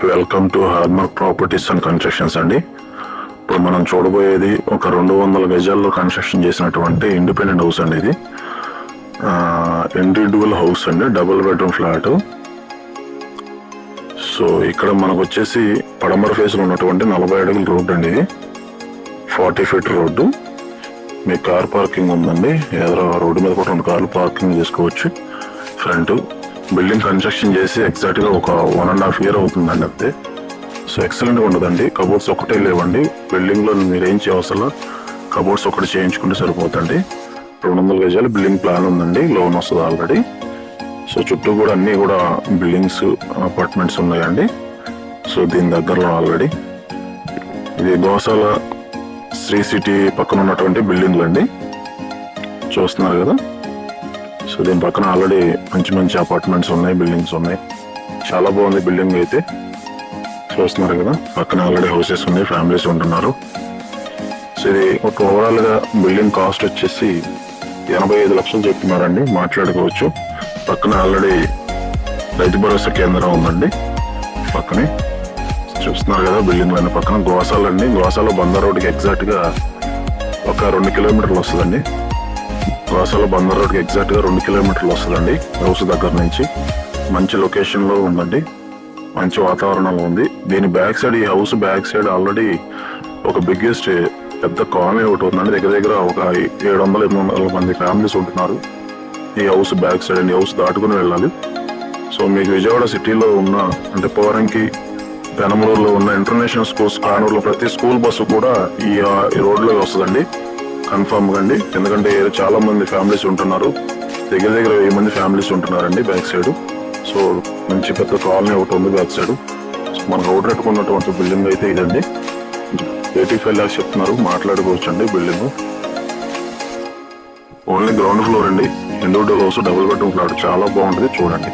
Welcome to హార్మర్ properties and constructions అండి. ఇప్పుడు మనం చూడబోయేది ఒక 200 గజాల్లో కన్స్ట్రక్షన్ చేసినటువంటి ఇండిపెండెంట్ హౌస్ అండి. ఇది ఇండివిడ్యువల్ హౌస్ అండి, డబుల్ బెడ్రూమ్ ఫ్లాట్. సో ఇక్కడ మనకు వచ్చేసి పడమర ఫేస్ లో ఉన్నటువంటి 40 అడుగుల రోడ్డు అండి. ఇది 40 ఫీట్ రోడ్డు. మీ కార్ పార్కింగ్ ఉందండి. ఎదురు రోడ్డు మీద కూడా 2 కార్లు పార్కింగ్ చేసుకోవచ్చు. ఫ్రంట్ బిల్డింగ్ కన్స్ట్రక్షన్ చేసి ఎగ్జాక్ట్ గా ఒక 1.5 year అవుతుందండి అంతే. సో ఎక్సలెంట్ గా ఉండదండి. కబోర్డ్స్ ఒకటే లేవండి బిల్డింగ్ లో. మీరు ఏం చేయవసరం, కబోర్డ్స్ ఒకటి చేయించుకుంటే సరిపోతుంది. 200 గజాలు బిల్డింగ్ ప్లాన్ ఉందండి, లోన్ వస్తుంది ఆల్రెడీ. సో చుట్టూ కూడా అన్ని కూడా బిల్డింగ్స్, అపార్ట్మెంట్స్ ఉన్నాయండి. సో దీని దగ్గరలో ఆల్రెడీ ఇది గోశాల శ్రీ సిటీ పక్కన ఉన్నటువంటి బిల్డింగ్లు అండి, చూస్తున్నారు కదా. సో దీని పక్కన ఆల్రెడీ మంచి మంచి అపార్ట్మెంట్స్ ఉన్నాయి, బిల్డింగ్స్ ఉన్నాయి. చాలా బాగుంది బిల్డింగ్ అయితే, చూస్తున్నారు కదా. పక్కన ఆల్రెడీ హౌసెస్ ఉన్నాయి, ఫ్యామిలీస్ ఉంటున్నారు. సో ఇది ఒక ఓవరాల్ గా బిల్డింగ్ కాస్ట్ వచ్చేసి 85 లక్షలు చెప్తున్నారండి, మాట్లాడుకోవచ్చు. పక్కన ఆల్రెడీ రైతు భరోసా కేంద్రం ఉందండి పక్కనే, చూస్తున్నారు కదా. బిల్డింగ్ లైన్ పక్కన గోశాల అండి. గోశాల బందర్ రోడ్కి ఎగ్జాక్ట్ గా ఒక 2 కిలోమీటర్లు వస్తుందండి. గోశాల బందర్ రోడ్కి ఎగ్జాక్ట్ గా 2 కిలోమీటర్లు వస్తుందండి హౌస్ దగ్గర నుంచి. మంచి లొకేషన్ లో ఉందండి, మంచి వాతావరణంలో ఉంది. దీని బ్యాక్ సైడ్, ఈ హౌస్ బ్యాక్ సైడ్ ఆల్రెడీ ఒక బిగ్గెస్ట్ పెద్ద కాలనీ ఒకటి ఉందండి. దగ్గర దగ్గర ఒక 700-800 మంది ఫ్యామిలీస్ ఉంటున్నారు ఈ హౌస్ బ్యాక్ సైడ్ అండి. హౌస్ దాటుకుని వెళ్ళాలి. సో మీకు విజయవాడ సిటీలో ఉన్న, అంటే పోరంకి, పెనమలూరులో ఉన్న ఇంటర్నేషనల్ స్కూల్స్, కానూరులో ప్రతి స్కూల్ బస్సు కూడా ఈ రోడ్లో వస్తుందండి కన్ఫర్మ్ గా అండి. ఎందుకంటే చాలా మంది ఫ్యామిలీస్ ఉంటున్నారు, దగ్గర దగ్గర 1000 మంది ఫ్యామిలీస్ ఉంటున్నారండి బ్యాక్ సైడ్. సో మంచి పెద్ద కాలనీ ఒకటి ఉంది బ్యాక్ సైడ్. సో మన రోడ్ పెట్టుకున్నటువంటి బిల్డింగ్ అయితే ఇదండి. 85 lakhs చెప్తున్నారు, మాట్లాడుకోవచ్చు అండి. బిల్డింగ్ ఓన్లీ గ్రౌండ్ ఫ్లోర్ అండి. Individual house, double bedroom flat, చాలా బాగుంటుంది, చూడండి.